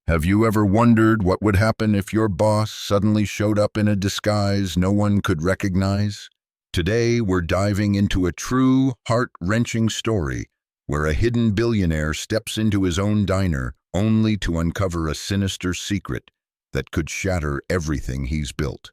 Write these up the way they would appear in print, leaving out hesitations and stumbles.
Have you ever wondered what would happen if your boss suddenly showed up in a disguise no one could recognize? Today, we're diving into a true, heart-wrenching story where a hidden billionaire steps into his own diner only to uncover a sinister secret that could shatter everything he's built.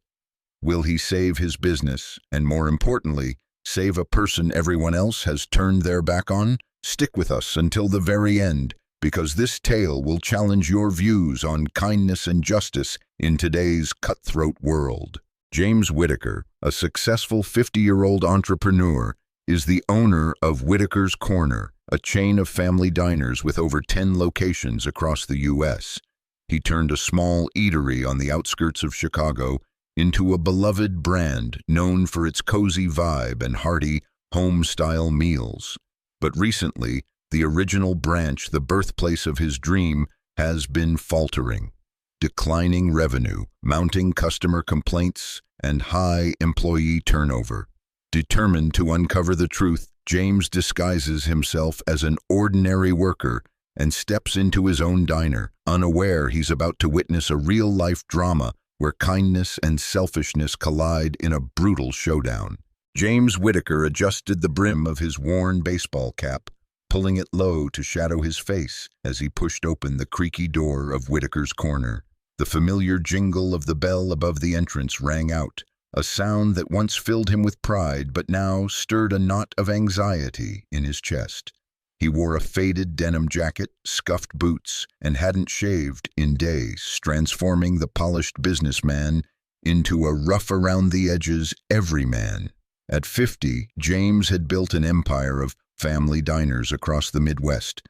Will he save his business and, more importantly, save a person everyone else has turned their back on? Stick with us until the very end, because this tale will challenge your views on kindness and justice in today's cutthroat world. James Whitaker, a successful 50-year-old entrepreneur, is the owner of Whitaker's Corner, a chain of family diners with over 10 locations across the U.S. He turned a small eatery on the outskirts of Chicago into a beloved brand known for its cozy vibe and hearty, home-style meals. But recently, the original branch, the birthplace of his dream, has been faltering. Declining revenue, mounting customer complaints, and high employee turnover. Determined to uncover the truth, James disguises himself as an ordinary worker and steps into his own diner, unaware he's about to witness a real-life drama where kindness and selfishness collide in a brutal showdown. James Whitaker adjusted the brim of his worn baseball cap, pulling it low to shadow his face as he pushed open the creaky door of Whitaker's Corner. The familiar jingle of the bell above the entrance rang out, a sound that once filled him with pride but now stirred a knot of anxiety in his chest. He wore a faded denim jacket, scuffed boots, and hadn't shaved in days, transforming the polished businessman into a rough-around-the-edges everyman. At 50, James had built an empire of family diners across the Midwest.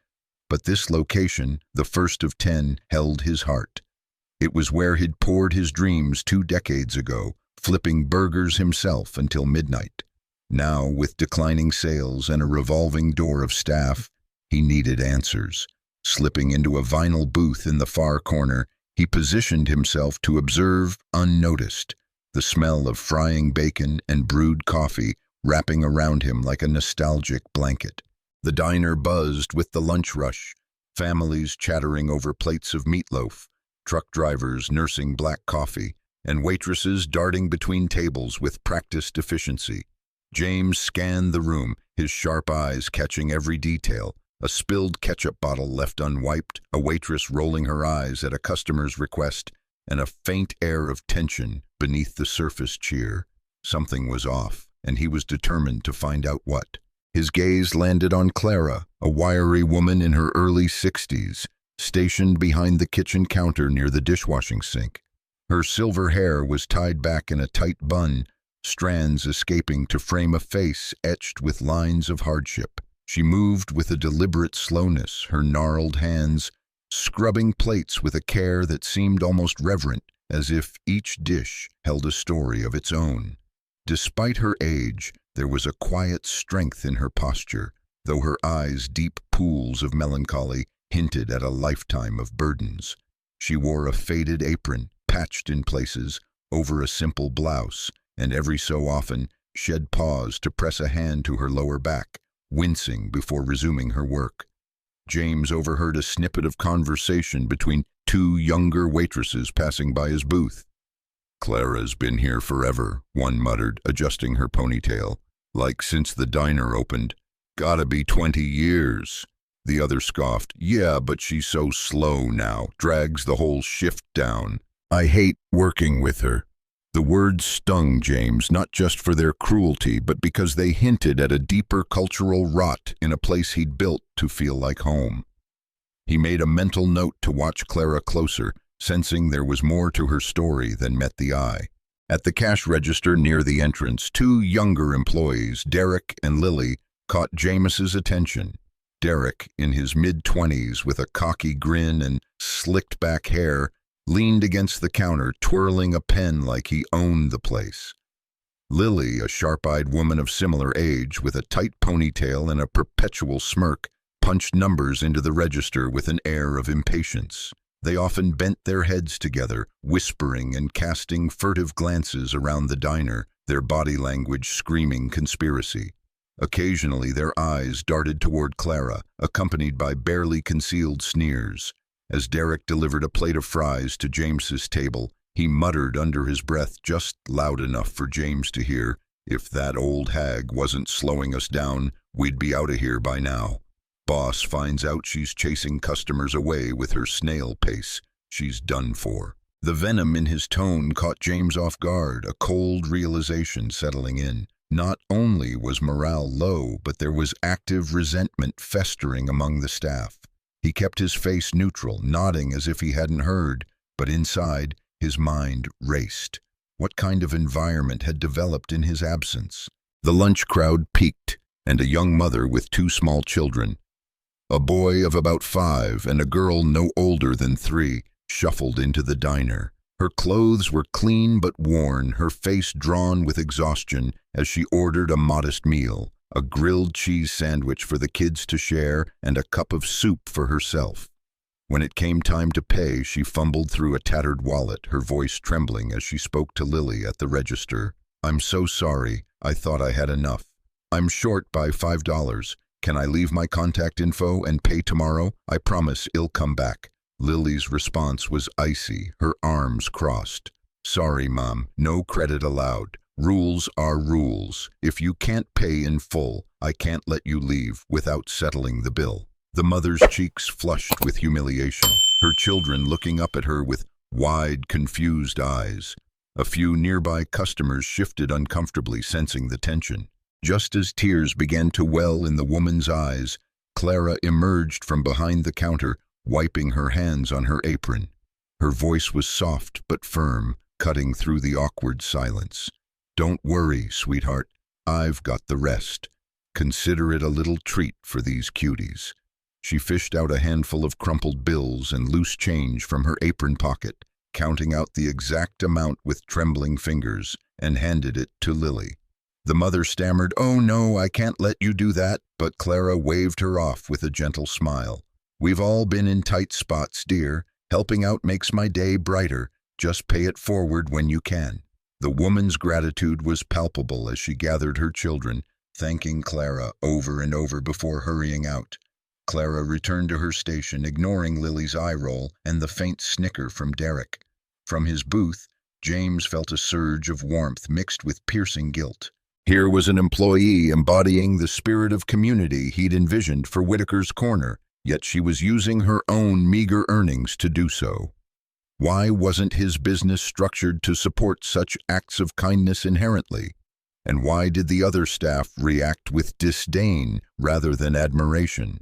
But this location, the first of 10, held his heart. It was where he'd poured his dreams 2 decades ago, flipping burgers himself until midnight. Now, with declining sales and a revolving door of staff, he needed answers. Slipping into a vinyl booth in the far corner, he positioned himself to observe unnoticed, the smell of frying bacon and brewed coffee wrapping around him like a nostalgic blanket. The diner buzzed with the lunch rush, families chattering over plates of meatloaf, truck drivers nursing black coffee, and waitresses darting between tables with practiced efficiency. James scanned the room, his sharp eyes catching every detail: a spilled ketchup bottle left unwiped, a waitress rolling her eyes at a customer's request, and a faint air of tension beneath the surface cheer. Something was off, and he was determined to find out what. His gaze landed on Clara, a wiry woman in her early 60s, stationed behind the kitchen counter near the dishwashing sink. Her silver hair was tied back in a tight bun, strands escaping to frame a face etched with lines of hardship. She moved with a deliberate slowness, her gnarled hands scrubbing plates with a care that seemed almost reverent, as if each dish held a story of its own. Despite her age, there was a quiet strength in her posture, though her eyes' deep pools of melancholy hinted at a lifetime of burdens. She wore a faded apron, patched in places, over a simple blouse, and every so often shed pause to press a hand to her lower back, wincing before resuming her work. James overheard a snippet of conversation between 2 younger waitresses passing by his booth. "Clara's been here forever," one muttered, adjusting her ponytail. "Like since the diner opened. Gotta be 20 years. The other scoffed. "Yeah, but she's so slow now, drags the whole shift down. I hate working with her." The words stung James, not just for their cruelty, but because they hinted at a deeper cultural rot in a place he'd built to feel like home. He made a mental note to watch Clara closer, sensing there was more to her story than met the eye. At the cash register near the entrance, 2 younger employees, Derek and Lily, caught James's attention. Derek, in his mid-20s with a cocky grin and slicked-back hair, leaned against the counter, twirling a pen like he owned the place. Lily, a sharp-eyed woman of similar age with a tight ponytail and a perpetual smirk, punched numbers into the register with an air of impatience. They often bent their heads together, whispering and casting furtive glances around the diner, their body language screaming conspiracy. Occasionally their eyes darted toward Clara, accompanied by barely concealed sneers. As Derek delivered a plate of fries to James's table, he muttered under his breath just loud enough for James to hear, "If that old hag wasn't slowing us down, we'd be out of here by now. Boss finds out she's chasing customers away with her snail pace. She's done for." The venom in his tone caught James off guard, a cold realization settling in. Not only was morale low, but there was active resentment festering among the staff. He kept his face neutral, nodding as if he hadn't heard, but inside, his mind raced. What kind of environment had developed in his absence? The lunch crowd peaked, and a young mother with 2 small children, a boy of about 5 and a girl no older than 3, shuffled into the diner. Her clothes were clean but worn, her face drawn with exhaustion as she ordered a modest meal, a grilled cheese sandwich for the kids to share and a cup of soup for herself. When it came time to pay, she fumbled through a tattered wallet, her voice trembling as she spoke to Lily at the register. "I'm so sorry. I thought I had enough. I'm short by $5. Can I leave my contact info and pay tomorrow? I promise it'll come back." Lily's response was icy, her arms crossed. "Sorry, Mom, no credit allowed. Rules are rules. If you can't pay in full, I can't let you leave without settling the bill." The mother's cheeks flushed with humiliation, her children looking up at her with wide, confused eyes. A few nearby customers shifted uncomfortably, sensing the tension. Just as tears began to well in the woman's eyes, Clara emerged from behind the counter, wiping her hands on her apron. Her voice was soft but firm, cutting through the awkward silence. "Don't worry, sweetheart. I've got the rest. Consider it a little treat for these cuties." She fished out a handful of crumpled bills and loose change from her apron pocket, counting out the exact amount with trembling fingers, and handed it to Lily. The mother stammered, "Oh no, I can't let you do that," but Clara waved her off with a gentle smile. "We've all been in tight spots, dear. Helping out makes my day brighter. Just pay it forward when you can." The woman's gratitude was palpable as she gathered her children, thanking Clara over and over before hurrying out. Clara returned to her station, ignoring Lily's eye roll and the faint snicker from Derek. From his booth, James felt a surge of warmth mixed with piercing guilt. Here was an employee embodying the spirit of community he'd envisioned for Whitaker's Corner, yet she was using her own meager earnings to do so. Why wasn't his business structured to support such acts of kindness inherently? And why did the other staff react with disdain rather than admiration?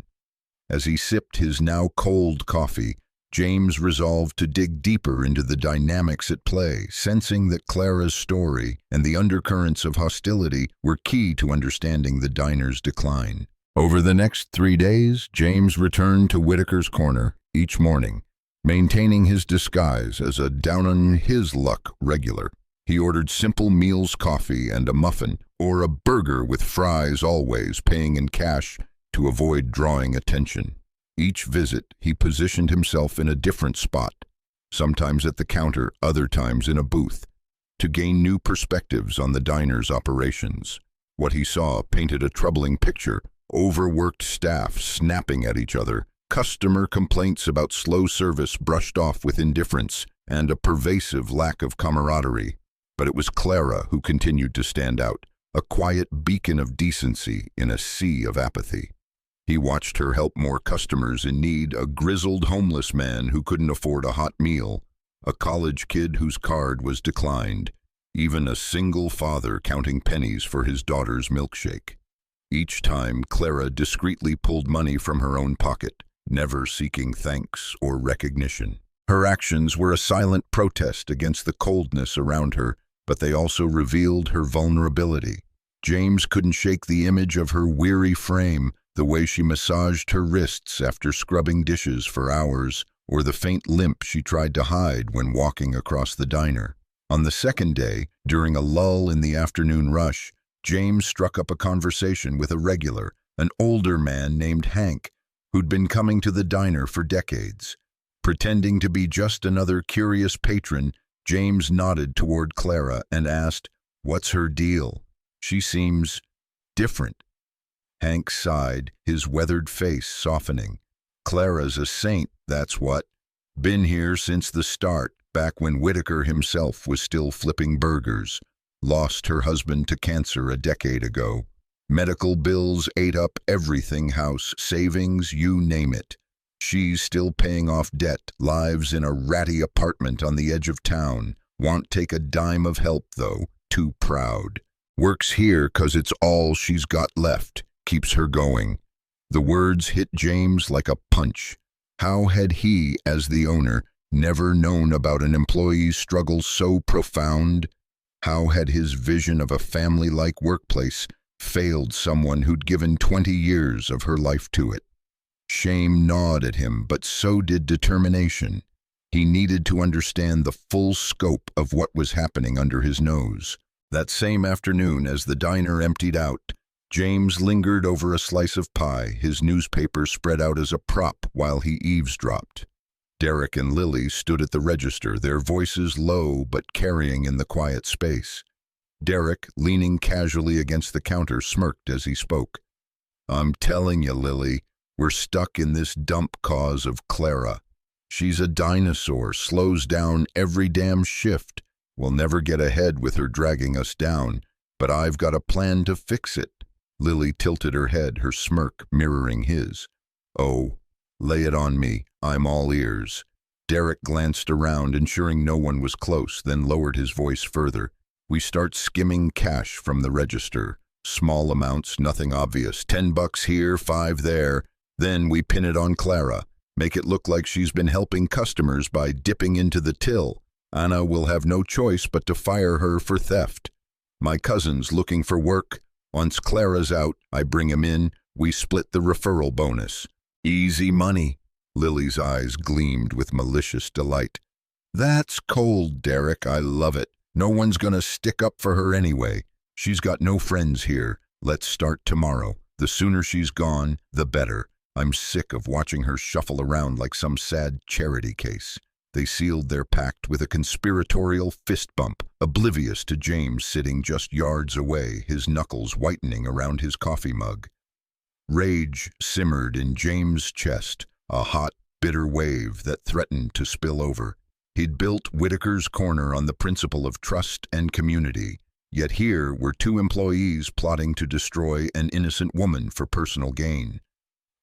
As he sipped his now cold coffee, James resolved to dig deeper into the dynamics at play, sensing that Clara's story and the undercurrents of hostility were key to understanding the diner's decline. Over the next 3 days, James returned to Whitaker's Corner each morning, maintaining his disguise as a down-on-his-luck regular. He ordered simple meals, coffee, and a muffin, or a burger with fries, always paying in cash to avoid drawing attention. Each visit, he positioned himself in a different spot, sometimes at the counter, other times in a booth, to gain new perspectives on the diner's operations. What he saw painted a troubling picture: overworked staff snapping at each other, customer complaints about slow service brushed off with indifference, and a pervasive lack of camaraderie. But it was Clara who continued to stand out, a quiet beacon of decency in a sea of apathy. He watched her help more customers in need, a grizzled homeless man who couldn't afford a hot meal, a college kid whose card was declined, even a single father counting pennies for his daughter's milkshake. Each time, Clara discreetly pulled money from her own pocket, never seeking thanks or recognition. Her actions were a silent protest against the coldness around her, but they also revealed her vulnerability. James couldn't shake the image of her weary frame, the way she massaged her wrists after scrubbing dishes for hours, or the faint limp she tried to hide when walking across the diner. On the second day, during a lull in the afternoon rush, James struck up a conversation with a regular, an older man named Hank, who'd been coming to the diner for decades. Pretending to be just another curious patron, James nodded toward Clara and asked, "What's her deal? She seems different." Hank sighed, his weathered face softening. "Clara's a saint, that's what. Been here since the start, back when Whitaker himself was still flipping burgers. Lost her husband to cancer a decade ago. Medical bills ate up everything, house, savings, you name it. She's still paying off debt, lives in a ratty apartment on the edge of town. Won't take a dime of help, though, too proud. Works here 'cause it's all she's got left, keeps her going. The words hit James like a punch. How had he, as the owner, never known about an employee's struggle so profound? How had his vision of a family-like workplace failed someone who'd given 20 years of her life to it? Shame gnawed at him, but so did determination. He needed to understand the full scope of what was happening under his nose. That same afternoon, as the diner emptied out, James lingered over a slice of pie, his newspaper spread out as a prop while he eavesdropped. Derek and Lily stood at the register, their voices low but carrying in the quiet space. Derek, leaning casually against the counter, smirked as he spoke. "I'm telling you, Lily, we're stuck in this dump cause of Clara. She's a dinosaur, slows down every damn shift. We'll never get ahead with her dragging us down, but I've got a plan to fix it." Lily tilted her head, her smirk mirroring his. "Oh, lay it on me. I'm all ears." Derek glanced around, ensuring no one was close, then lowered his voice further. "We start skimming cash from the register. Small amounts, nothing obvious. $10 here, 5 there. Then we pin it on Clara. Make it look like she's been helping customers by dipping into the till. Anna will have no choice but to fire her for theft. My cousin's looking for work. Once Clara's out, I bring him in. We split the referral bonus. Easy money." Lily's eyes gleamed with malicious delight. "That's cold, Derek. I love it. No one's gonna stick up for her anyway. She's got no friends here. Let's start tomorrow. The sooner she's gone, the better. I'm sick of watching her shuffle around like some sad charity case." They sealed their pact with a conspiratorial fist bump, oblivious to James sitting just yards away, his knuckles whitening around his coffee mug. Rage simmered in James' chest, a hot, bitter wave that threatened to spill over. He'd built Whitaker's corner on the principle of trust and community, yet here were 2 employees plotting to destroy an innocent woman for personal gain.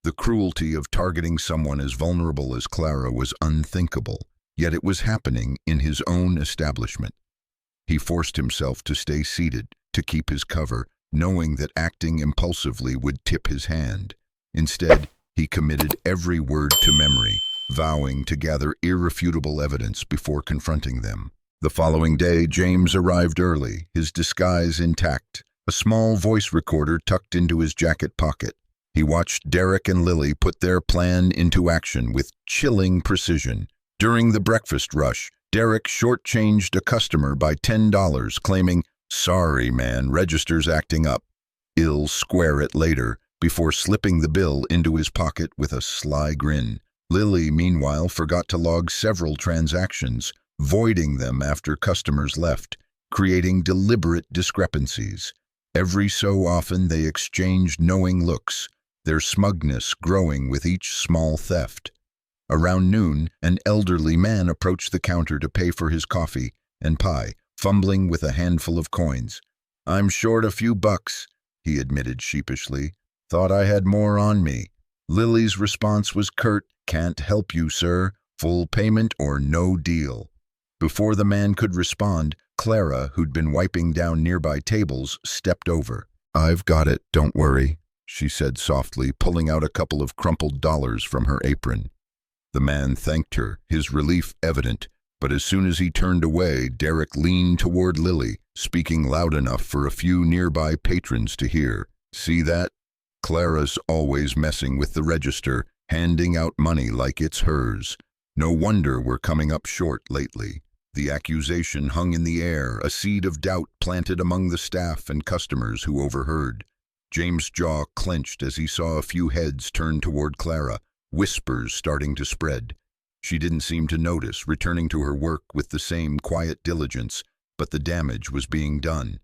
The cruelty of targeting someone as vulnerable as Clara was unthinkable. Yet it was happening in his own establishment. He forced himself to stay seated, to keep his cover, knowing that acting impulsively would tip his hand. Instead, he committed every word to memory, vowing to gather irrefutable evidence before confronting them. The following day, James arrived early, his disguise intact, a small voice recorder tucked into his jacket pocket. He watched Derek and Lily put their plan into action with chilling precision. During the breakfast rush, Derek shortchanged a customer by $10, claiming, "Sorry, man, register's acting up. I'll square it later," before slipping the bill into his pocket with a sly grin. Lily, meanwhile, forgot to log several transactions, voiding them after customers left, creating deliberate discrepancies. Every so often they exchanged knowing looks, their smugness growing with each small theft. Around noon, an elderly man approached the counter to pay for his coffee and pie, fumbling with a handful of coins. "I'm short a few bucks," he admitted sheepishly. "Thought I had more on me." Lily's response was curt, "Can't help you, sir. Full payment or no deal." Before the man could respond, Clara, who'd been wiping down nearby tables, stepped over. "I've got it, don't worry," she said softly, pulling out a couple of crumpled dollars from her apron. The man thanked her, his relief evident, but as soon as he turned away, Derek leaned toward Lily, speaking loud enough for a few nearby patrons to hear. "See that? Clara's always messing with the register, handing out money like it's hers. No wonder we're coming up short lately." The accusation hung in the air, a seed of doubt planted among the staff and customers who overheard. James' jaw clenched as he saw a few heads turn toward Clara, whispers starting to spread. She didn't seem to notice, returning to her work with the same quiet diligence, but the damage was being done.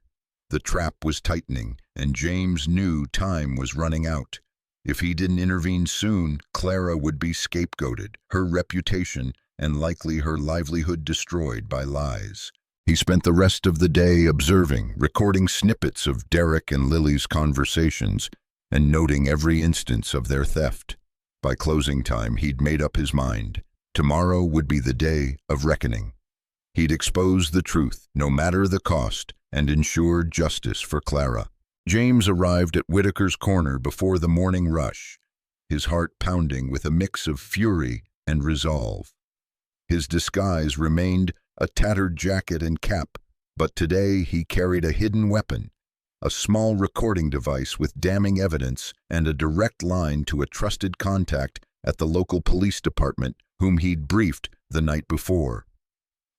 The trap was tightening, and James knew time was running out. If he didn't intervene soon, Clara would be scapegoated, her reputation, and likely her livelihood destroyed by lies. He spent the rest of the day observing, recording snippets of Derek and Lily's conversations, and noting every instance of their theft. By closing time, he'd made up his mind. Tomorrow would be the day of reckoning. He'd expose the truth, no matter the cost, and ensure justice for Clara. James arrived at Whitaker's corner before the morning rush, his heart pounding with a mix of fury and resolve. His disguise remained a tattered jacket and cap, but today he carried a hidden weapon, a small recording device with damning evidence and a direct line to a trusted contact at the local police department whom he'd briefed the night before.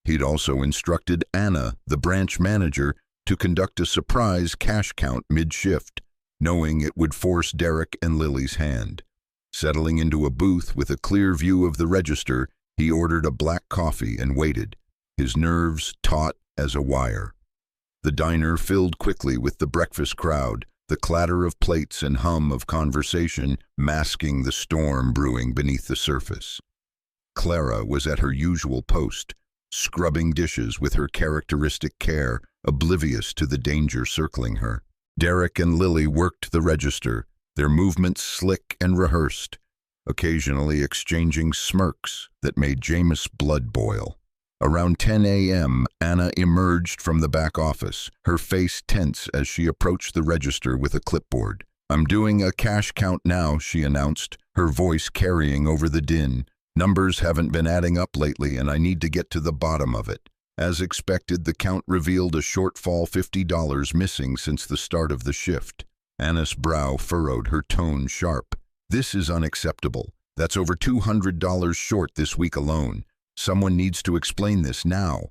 He'd also instructed Anna, the branch manager, to conduct a surprise cash count mid-shift, knowing it would force Derek and Lily's hand. Settling into a booth with a clear view of the register, he ordered a black coffee and waited, his nerves taut as a wire. The diner filled quickly with the breakfast crowd, the clatter of plates and hum of conversation masking the storm brewing beneath the surface. Clara was at her usual post, scrubbing dishes with her characteristic care, oblivious to the danger circling her. Derek and Lily worked the register, their movements slick and rehearsed, occasionally exchanging smirks that made James' blood boil. Around 10 a.m., Anna emerged from the back office, her face tense as she approached the register with a clipboard. "I'm doing a cash count now," she announced, her voice carrying over the din. "Numbers haven't been adding up lately, and I need to get to the bottom of it." As expected, the count revealed a shortfall, $50 missing since the start of the shift. Anna's brow furrowed, her tone sharp. "This is unacceptable. That's over $200 short this week alone. Someone needs to explain this now."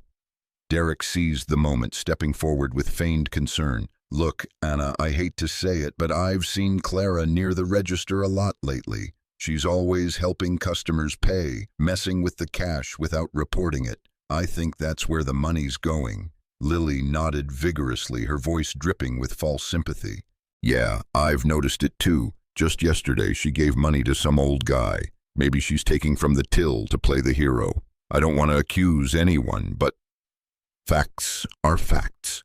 Derek seized the moment, stepping forward with feigned concern. "Look, Anna, I hate to say it, but I've seen Clara near the register a lot lately. She's always helping customers pay, messing with the cash without reporting it. I think that's where the money's going." Lily nodded vigorously, her voice dripping with false sympathy. "Yeah, I've noticed it too. Just yesterday she gave money to some old guy. Maybe she's taking from the till to play the hero. I don't want to accuse anyone, but facts are facts."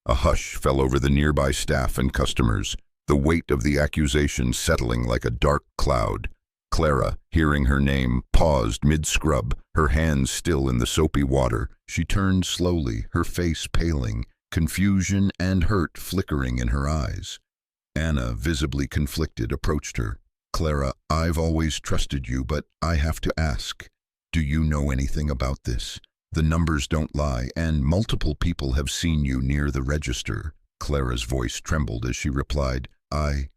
A hush fell over the nearby staff and customers, the weight of the accusation settling like a dark cloud. Clara, hearing her name, paused mid-scrub, her hands still in the soapy water. She turned slowly, her face paling, confusion and hurt flickering in her eyes. Anna, visibly conflicted, approached her. "Clara, I've always trusted you, but I have to ask. Do you know anything about this? The numbers don't lie, and multiple people have seen you near the register." Clara's voice trembled as she replied, I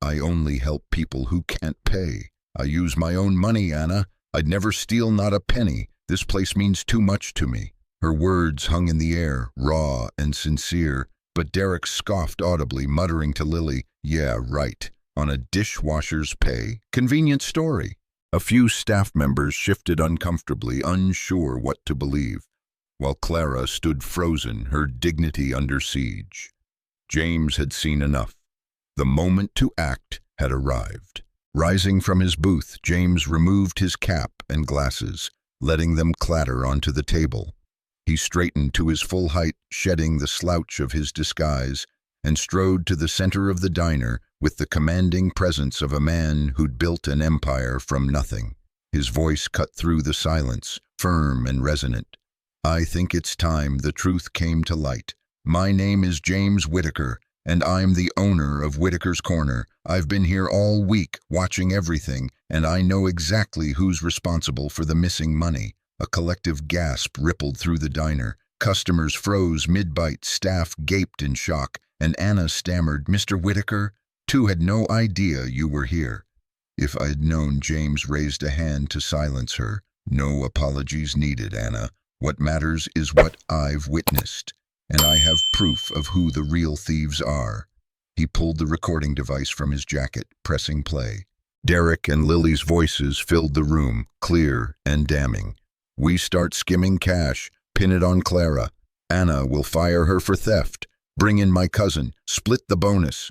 only help people who can't pay. I use my own money, Anna. I'd never steal not a penny. This place means too much to me." Her words hung in the air, raw and sincere, but Derek scoffed audibly, muttering to Lily, "Yeah, right. On a dishwasher's pay? Convenient story." A few staff members shifted uncomfortably, unsure what to believe, while Clara stood frozen, her dignity under siege. James had seen enough. The moment to act had arrived. Rising from his booth, James removed his cap and glasses, letting them clatter onto the table. He straightened to his full height, shedding the slouch of his disguise, and strode to the center of the diner with the commanding presence of a man who'd built an empire from nothing. His voice cut through the silence, firm and resonant. "I think it's time the truth came to light. My name is James Whitaker, and I'm the owner of Whitaker's Corner. I've been here all week, watching everything, and I know exactly who's responsible for the missing money." A collective gasp rippled through the diner. Customers froze mid-bite, staff gaped in shock, and Anna stammered, "Mr. Whitaker, too had no idea you were here." If I'd known, James raised a hand to silence her. "No apologies needed, Anna. What matters is what I've witnessed, and I have proof of who the real thieves are." He pulled the recording device from his jacket, pressing play. Derek and Lily's voices filled the room, clear and damning. "We start skimming cash. Pin it on Clara. Anna will fire her for theft. Bring in my cousin. Split the bonus."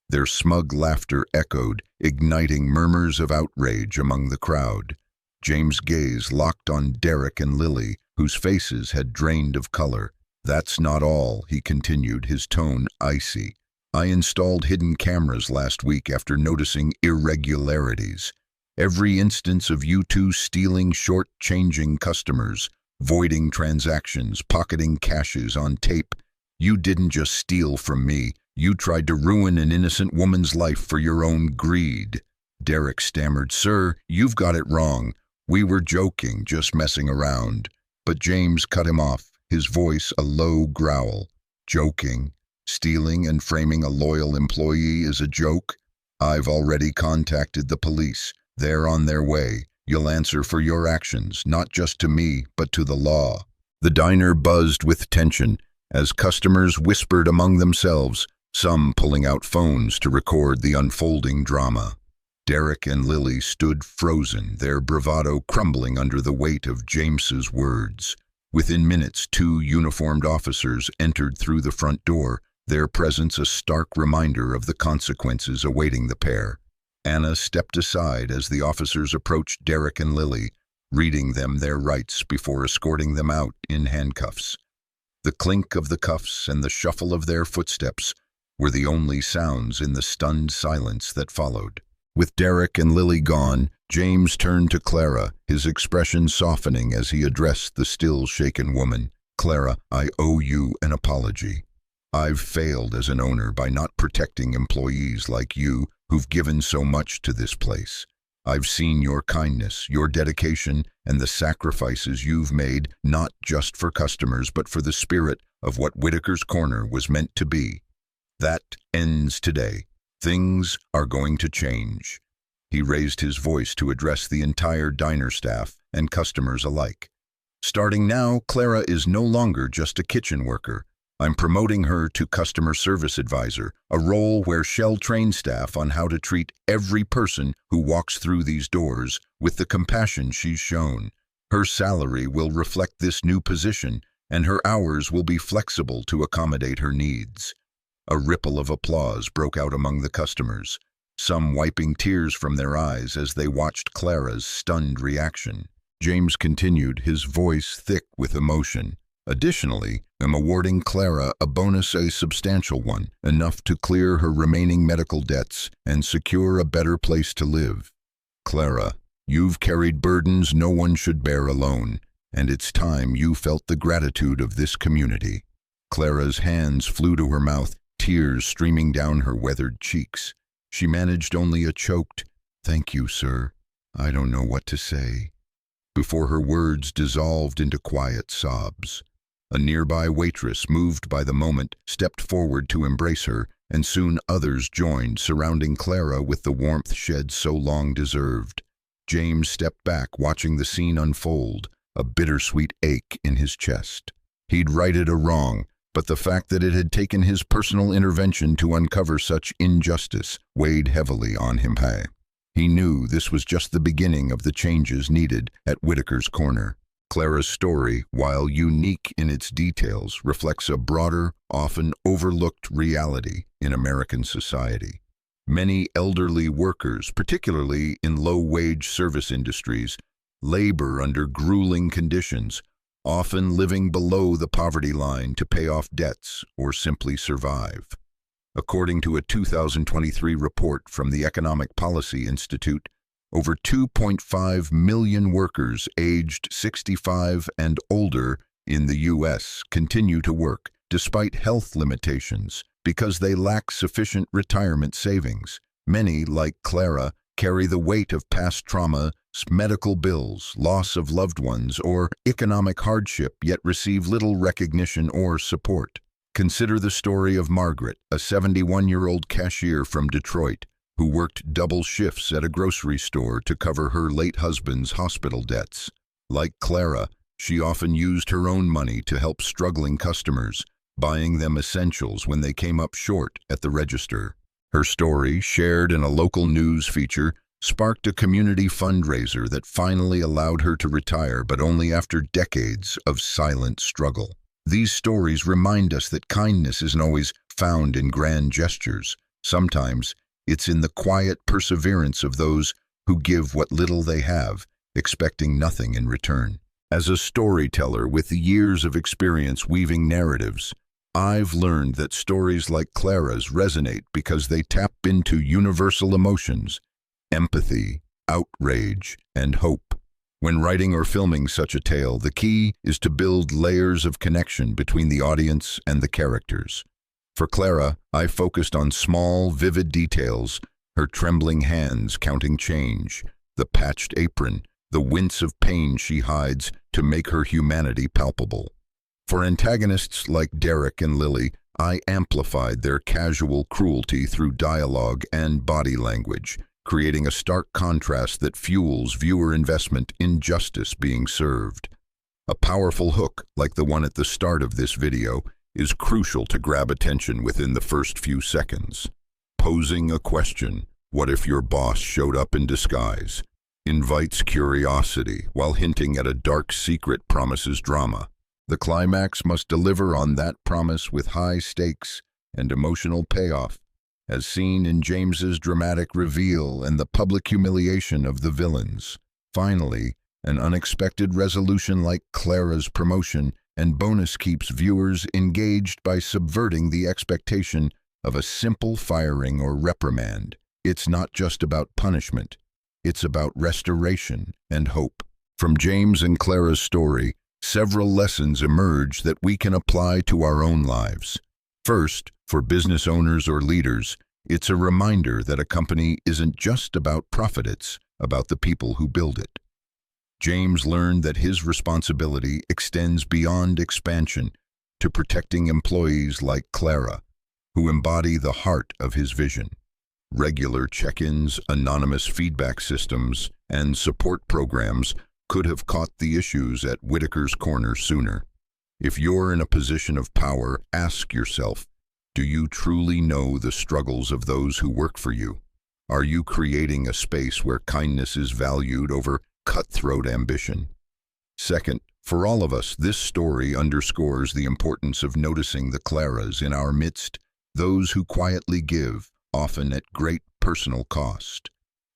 Their smug laughter echoed, igniting murmurs of outrage among the crowd. James' gaze locked on Derek and Lily, whose faces had drained of color. "That's not all," he continued, his tone icy. "I installed hidden cameras last week after noticing irregularities. Every instance of you two stealing, short-changing customers, voiding transactions, pocketing cashes on tape. You didn't just steal from me. You tried to ruin an innocent woman's life for your own greed." Derek stammered, "Sir, you've got it wrong. We were joking, just messing around." But James cut him off, his voice a low growl. "Joking? Stealing and framing a loyal employee is a joke? I've already contacted the police. They're on their way. You'll answer for your actions, not just to me, but to the law." The diner buzzed with tension as customers whispered among themselves, some pulling out phones to record the unfolding drama. Derek and Lily stood frozen, their bravado crumbling under the weight of James's words. Within minutes, 2 uniformed officers entered through the front door, their presence a stark reminder of the consequences awaiting the pair. Anna stepped aside as the officers approached Derek and Lily, reading them their rights before escorting them out in handcuffs. The clink of the cuffs and the shuffle of their footsteps were the only sounds in the stunned silence that followed. With Derek and Lily gone, James turned to Clara, his expression softening as he addressed the still shaken woman. "Clara, I owe you an apology. I've failed as an owner by not protecting employees like you who've given so much to this place. I've seen your kindness, your dedication, and the sacrifices you've made, not just for customers, but for the spirit of what Whitaker's Corner was meant to be. That ends today. Things are going to change." He raised his voice to address the entire diner staff and customers alike. "Starting now, Clara is no longer just a kitchen worker. I'm promoting her to customer service advisor, a role where she'll train staff on how to treat every person who walks through these doors with the compassion she's shown. Her salary will reflect this new position, and her hours will be flexible to accommodate her needs." A ripple of applause broke out among the customers, some wiping tears from their eyes as they watched Clara's stunned reaction. James continued, his voice thick with emotion. "Additionally, I'm awarding Clara a bonus, a substantial one, enough to clear her remaining medical debts and secure a better place to live. Clara, you've carried burdens no one should bear alone, and it's time you felt the gratitude of this community." Clara's hands flew to her mouth, tears streaming down her weathered cheeks. She managed only a choked, "Thank you, sir. I don't know what to say," before her words dissolved into quiet sobs. A nearby waitress, moved by the moment, stepped forward to embrace her, and soon others joined, surrounding Clara with the warmth she'd so long deserved. James stepped back, watching the scene unfold, a bittersweet ache in his chest. He'd righted a wrong, but the fact that it had taken his personal intervention to uncover such injustice weighed heavily on him. He knew this was just the beginning of the changes needed at Whitaker's Corner. Clara's story, while unique in its details, reflects a broader, often overlooked reality in American society. Many elderly workers, particularly in low-wage service industries, labor under grueling conditions, often living below the poverty line to pay off debts or simply survive. According to a 2023 report from the Economic Policy Institute, over 2.5 million workers aged 65 and older in the U.S. continue to work despite health limitations because they lack sufficient retirement savings. Many, like Clara, carry the weight of past trauma, medical bills, loss of loved ones, or economic hardship, yet receive little recognition or support. Consider the story of Margaret, a 71-year-old cashier from Detroit, who worked double shifts at a grocery store to cover her late husband's hospital debts. Like Clara, she often used her own money to help struggling customers, buying them essentials when they came up short at the register. Her story, shared in a local news feature, sparked a community fundraiser that finally allowed her to retire, but only after decades of silent struggle. These stories remind us that kindness isn't always found in grand gestures. Sometimes, it's in the quiet perseverance of those who give what little they have, expecting nothing in return. As a storyteller with years of experience weaving narratives, I've learned that stories like Clara's resonate because they tap into universal emotions: empathy, outrage, and hope. When writing or filming such a tale, the key is to build layers of connection between the audience and the characters. For Clara, I focused on small, vivid details: her trembling hands counting change, the patched apron, the wince of pain she hides to make her humanity palpable. For antagonists like Derek and Lily, I amplified their casual cruelty through dialogue and body language, creating a stark contrast that fuels viewer investment in justice being served. A powerful hook, like the one at the start of this video, is crucial to grab attention within the first few seconds. Posing a question, "What if your boss showed up in disguise?" invites curiosity, while hinting at a dark secret promises drama. The climax must deliver on that promise with high stakes and emotional payoff, as seen in James's dramatic reveal and the public humiliation of the villains. Finally, an unexpected resolution like Clara's promotion and bonus keeps viewers engaged by subverting the expectation of a simple firing or reprimand. It's not just about punishment. It's about restoration and hope. From James and Clara's story, several lessons emerge that we can apply to our own lives. First, for business owners or leaders, it's a reminder that a company isn't just about profit, it's about the people who build it. James learned that his responsibility extends beyond expansion to protecting employees like Clara, who embody the heart of his vision. Regular check-ins, anonymous feedback systems, and support programs could have caught the issues at Whitaker's corner sooner. If you're in a position of power, ask yourself, do you truly know the struggles of those who work for you? Are you creating a space where kindness is valued over cutthroat ambition? Second, for all of us, this story underscores the importance of noticing the Claras in our midst, those who quietly give, often at great personal cost.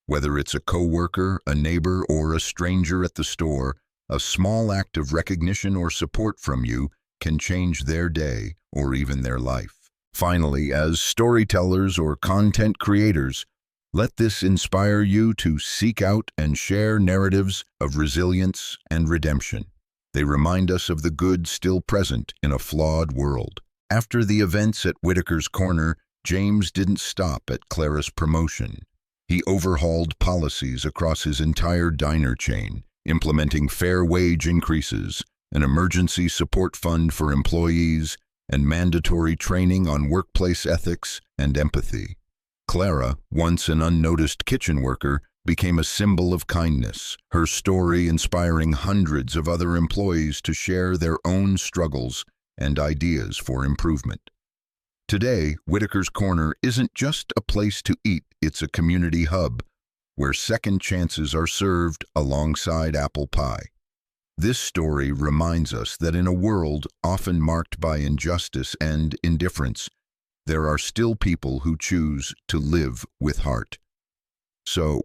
Whether it's a coworker, a neighbor, or a stranger at the store, a small act of recognition or support from you can change their day or even their life. Finally, as storytellers or content creators, let this inspire you to seek out and share narratives of resilience and redemption. They remind us of the good still present in a flawed world. After the events at Whitaker's corner, James didn't stop at Clara's promotion. He overhauled policies across his entire diner chain, implementing fair wage increases, an emergency support fund for employees, and mandatory training on workplace ethics and empathy. Clara, once an unnoticed kitchen worker, became a symbol of kindness, her story inspiring hundreds of other employees to share their own struggles and ideas for improvement. Today, Whitaker's Corner isn't just a place to eat, it's a community hub where second chances are served alongside apple pie. This story reminds us that in a world often marked by injustice and indifference, there are still people who choose to live with heart. So,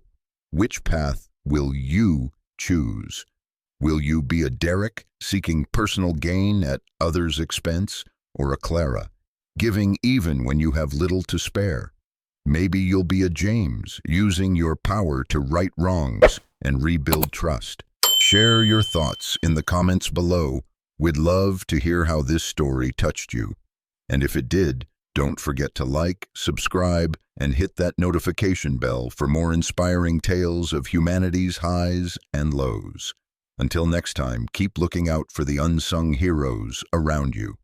which path will you choose? Will you be a Derek seeking personal gain at others' expense, or a Clara giving even when you have little to spare? Maybe you'll be a James, using your power to right wrongs and rebuild trust. Share your thoughts in the comments below. We'd love to hear how this story touched you. And if it did, don't forget to like, subscribe, and hit that notification bell for more inspiring tales of humanity's highs and lows. Until next time, keep looking out for the unsung heroes around you.